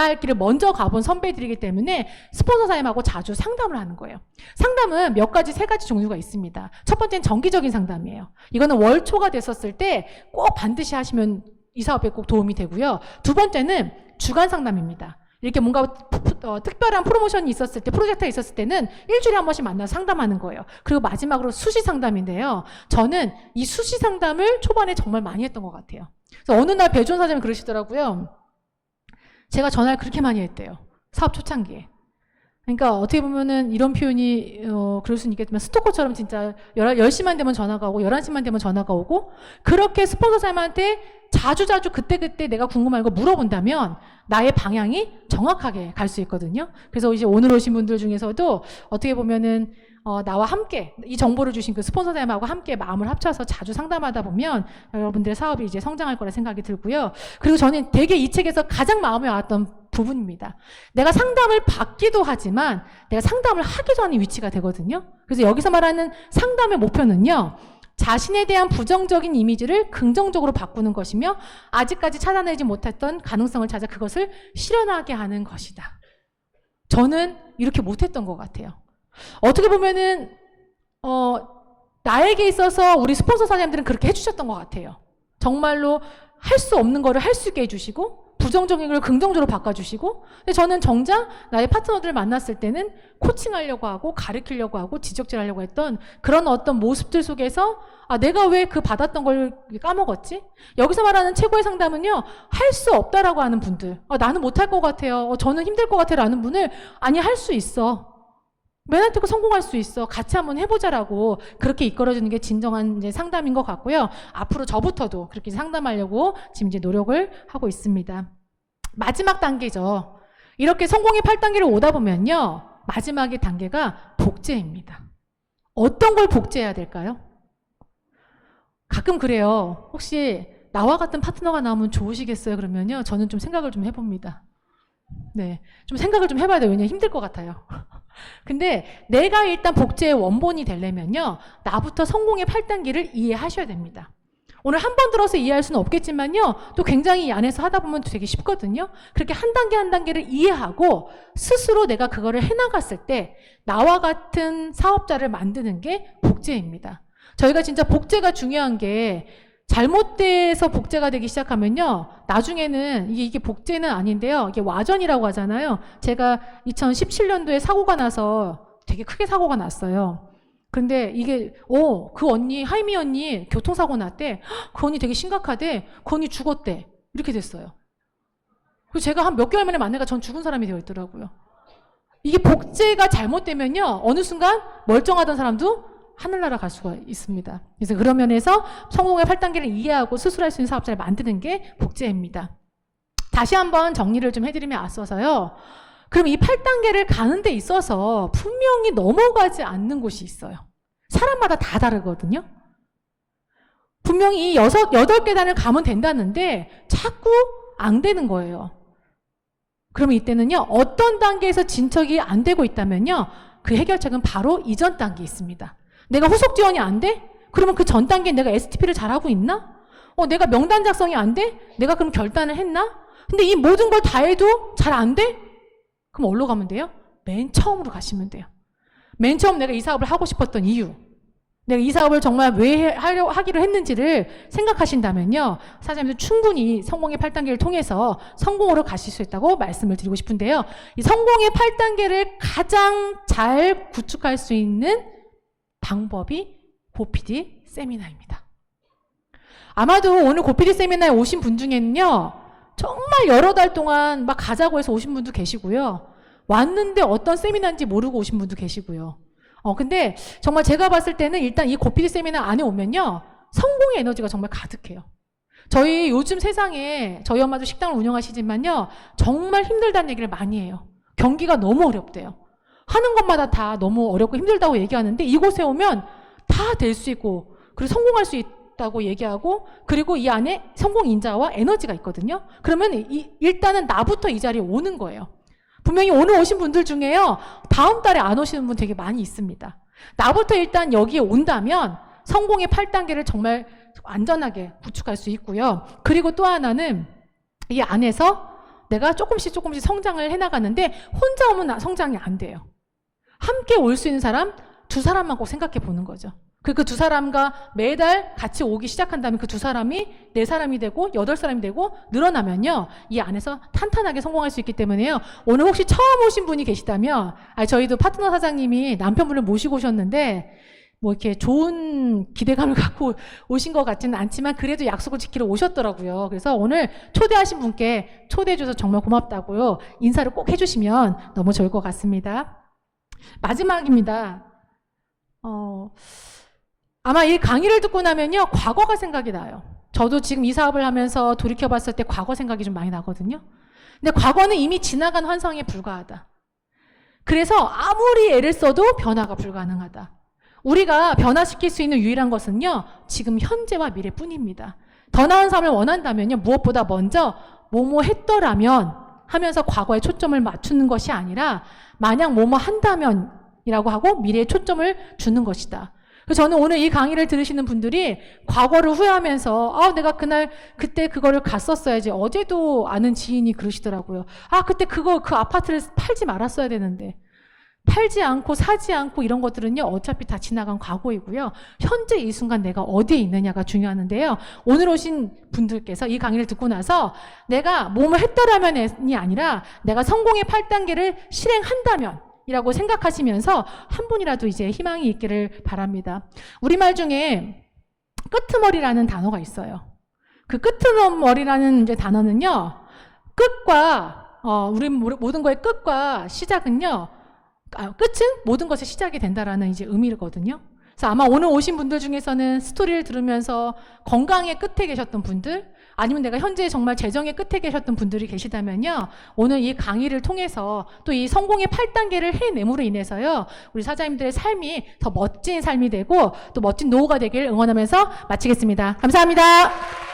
[SPEAKER 1] 할 길을 먼저 가본 선배들이기 때문에 스폰서 사임하고 자주 상담을 하는 거예요. 상담은 세 가지 종류가 있습니다. 첫 번째는 정기적인 상담이에요. 이거는 월초가 됐었을 때 꼭 반드시 하시면 이 사업에 꼭 도움이 되고요. 두 번째는 주간 상담입니다. 이렇게 뭔가 특별한 프로모션이 있었을 때, 프로젝트가 있었을 때는 일주일에 한 번씩 만나서 상담하는 거예요. 그리고 마지막으로 수시 상담인데요. 저는 이 수시 상담을 초반에 정말 많이 했던 것 같아요. 그래서 어느 날 배준 사장님이 그러시더라고요. 제가 전화를 그렇게 많이 했대요. 사업 초창기에. 그러니까 어떻게 보면은 이런 표현이 그럴 수는 있겠지만 스토커처럼 진짜 10시만 되면 전화가 오고 11시만 되면 전화가 오고 그렇게 스폰서사님한테 자주자주 그때그때 내가 궁금한 거 물어본다면 나의 방향이 정확하게 갈 수 있거든요. 그래서 이제 오늘 오신 분들 중에서도 어떻게 보면은 나와 함께 이 정보를 주신 그 스폰서님하고 함께 마음을 합쳐서 자주 상담하다 보면 여러분들의 사업이 이제 성장할 거라 생각이 들고요. 그리고 저는 되게 이 책에서 가장 마음에 왔던 부분입니다. 내가 상담을 받기도 하지만 내가 상담을 하기도 하는 위치가 되거든요. 그래서 여기서 말하는 상담의 목표는요. 자신에 대한 부정적인 이미지를 긍정적으로 바꾸는 것이며 아직까지 찾아내지 못했던 가능성을 찾아 그것을 실현하게 하는 것이다. 저는 이렇게 못했던 것 같아요. 어떻게 보면은 나에게 있어서 우리 스폰서 사장님들은 그렇게 해주셨던 것 같아요. 정말로 할 수 없는 거를 할 수 있게 해주시고 부정적인 걸 긍정적으로 바꿔주시고 근데 저는 정작 나의 파트너들을 만났을 때는 코칭하려고 하고 가르치려고 하고 지적질하려고 했던 그런 어떤 모습들 속에서 내가 왜 그 받았던 걸 까먹었지? 여기서 말하는 최고의 상담은요. 할 수 없다라고 하는 분들 나는 못할 것 같아요. 저는 힘들 것 같아요 라는 분을 아니 할 수 있어. 맨한테고 성공할 수 있어. 같이 한번 해보자라고 그렇게 이끌어주는 게 진정한 이제 상담인 것 같고요. 앞으로 저부터도 그렇게 상담하려고 지금 이제 노력을 하고 있습니다. 마지막 단계죠. 이렇게 성공의 8단계를 오다 보면요. 마지막의 단계가 복제입니다. 어떤 걸 복제해야 될까요? 가끔 그래요. 혹시 나와 같은 파트너가 나오면 좋으시겠어요? 그러면요. 저는 좀 생각을 좀 해봅니다. 네, 좀 생각을 좀 해봐야 돼요. 왜냐면 힘들 것 같아요. 근데 내가 일단 복제의 원본이 되려면요. 나부터 성공의 8단계를 이해하셔야 됩니다. 오늘 한 번 들어서 이해할 수는 없겠지만요. 또 굉장히 이 안에서 하다 보면 되게 쉽거든요. 그렇게 한 단계 한 단계를 이해하고 스스로 내가 그거를 해나갔을 때 나와 같은 사업자를 만드는 게 복제입니다. 저희가 진짜 복제가 중요한 게 잘못돼서 복제가 되기 시작하면요. 나중에는 이게 복제는 아닌데요. 이게 와전이라고 하잖아요. 제가 2017년도에 사고가 나서 되게 크게 사고가 났어요. 근데 이게 그 언니 하이미 언니 교통사고 났대. 그 언니 되게 심각하대. 그 언니 죽었대. 이렇게 됐어요. 그래서 제가 한 몇 개월 만에 만나니까 전 죽은 사람이 되어 있더라고요. 이게 복제가 잘못되면요. 어느 순간 멀쩡하던 사람도 하늘나라 갈 수가 있습니다. 그래서 그런 면에서 성공의 8단계를 이해하고 스스로 할 수 있는 사업자를 만드는 게 복제입니다. 다시 한번 정리를 좀 해드리면 앞서서요. 그럼 이 8단계를 가는 데 있어서 분명히 넘어가지 않는 곳이 있어요. 사람마다 다 다르거든요. 분명히 이 8계단을 가면 된다는데 자꾸 안 되는 거예요. 그러면 이때는요. 어떤 단계에서 진척이 안 되고 있다면요. 그 해결책은 바로 이전 단계에 있습니다. 내가 후속 지원이 안 돼? 그러면 그 전 단계에 내가 STP를 잘하고 있나? 내가 명단 작성이 안 돼? 내가 그럼 결단을 했나? 근데 이 모든 걸 다 해도 잘 안 돼? 그럼 어디로 가면 돼요? 맨 처음으로 가시면 돼요. 맨 처음 내가 이 사업을 하고 싶었던 이유, 내가 이 사업을 정말 왜 하기로 했는지를 생각하신다면요. 사장님들 충분히 성공의 8단계를 통해서 성공으로 가실 수 있다고 말씀을 드리고 싶은데요. 이 성공의 8단계를 가장 잘 구축할 수 있는 방법이 고PD 세미나입니다. 아마도 오늘 고PD 세미나에 오신 분 중에는요. 정말 여러 달 동안 막 가자고 해서 오신 분도 계시고요. 왔는데 어떤 세미나인지 모르고 오신 분도 계시고요. 근데 정말 제가 봤을 때는 일단 이 고PD 세미나 안에 오면요. 성공의 에너지가 정말 가득해요. 저희 요즘 세상에 저희 엄마도 식당을 운영하시지만요. 정말 힘들다는 얘기를 많이 해요. 경기가 너무 어렵대요. 하는 것마다 다 너무 어렵고 힘들다고 얘기하는데 이곳에 오면 다 될 수 있고 그리고 성공할 수 있다고 얘기하고 그리고 이 안에 성공 인자와 에너지가 있거든요. 그러면 일단은 나부터 이 자리에 오는 거예요. 분명히 오늘 오신 분들 중에요. 다음 달에 안 오시는 분 되게 많이 있습니다. 나부터 일단 여기에 온다면 성공의 8단계를 정말 안전하게 구축할 수 있고요. 그리고 또 하나는 이 안에서 내가 조금씩 성장을 해나가는데 혼자 오면 성장이 안 돼요. 함께 올 수 있는 사람, 2사람만 꼭 생각해 보는 거죠. 그 2사람과 매달 같이 오기 시작한다면 그 2사람이 4사람이 되고 8사람이 되고 늘어나면요. 이 안에서 탄탄하게 성공할 수 있기 때문에요. 오늘 혹시 처음 오신 분이 계시다면 저희도 파트너 사장님이 남편분을 모시고 오셨는데 뭐 이렇게 좋은 기대감을 갖고 오신 것 같지는 않지만 그래도 약속을 지키러 오셨더라고요. 그래서 오늘 초대하신 분께 초대해 주셔서 정말 고맙다고요. 인사를 꼭 해주시면 너무 좋을 것 같습니다. 마지막입니다. 아마 이 강의를 듣고 나면요, 과거가 생각이 나요. 저도 지금 이 사업을 하면서 돌이켜봤을 때 과거 생각이 좀 많이 나거든요. 근데 과거는 이미 지나간 환상에 불과하다. 그래서 아무리 애를 써도 변화가 불가능하다. 우리가 변화시킬 수 있는 유일한 것은요, 지금 현재와 미래뿐입니다. 더 나은 삶을 원한다면요, 무엇보다 먼저 뭐뭐 했더라면 하면서 과거에 초점을 맞추는 것이 아니라 만약 뭐뭐 한다면이라고 하고 미래에 초점을 주는 것이다. 그래서 저는 오늘 이 강의를 들으시는 분들이 과거를 후회하면서 내가 그때 그거를 갔었어야지. 어제도 아는 지인이 그러시더라고요. 그때 그 아파트를 팔지 말았어야 되는데. 팔지 않고 사지 않고 이런 것들은요, 어차피 다 지나간 과거이고요. 현재 이 순간 내가 어디에 있느냐가 중요한데요. 오늘 오신 분들께서 이 강의를 듣고 나서 내가 뭐뭐 했더라면이 아니라 내가 성공의 8단계를 실행한다면 이라고 생각하시면서 한 분이라도 이제 희망이 있기를 바랍니다. 우리말 중에 끄트머리라는 단어가 있어요. 그 끄트머리라는 이제 단어는요, 끝과 우리 모든 거의 끝과 시작은요, 끝은 모든 것의 시작이 된다라는 이제 의미거든요. 그래서 아마 오늘 오신 분들 중에서는 스토리를 들으면서 건강의 끝에 계셨던 분들, 아니면 내가 현재 정말 재정의 끝에 계셨던 분들이 계시다면요, 오늘 이 강의를 통해서 또 이 성공의 8단계를 해냄으로 인해서요, 우리 사장님들의 삶이 더 멋진 삶이 되고 또 멋진 노후가 되길 응원하면서 마치겠습니다. 감사합니다.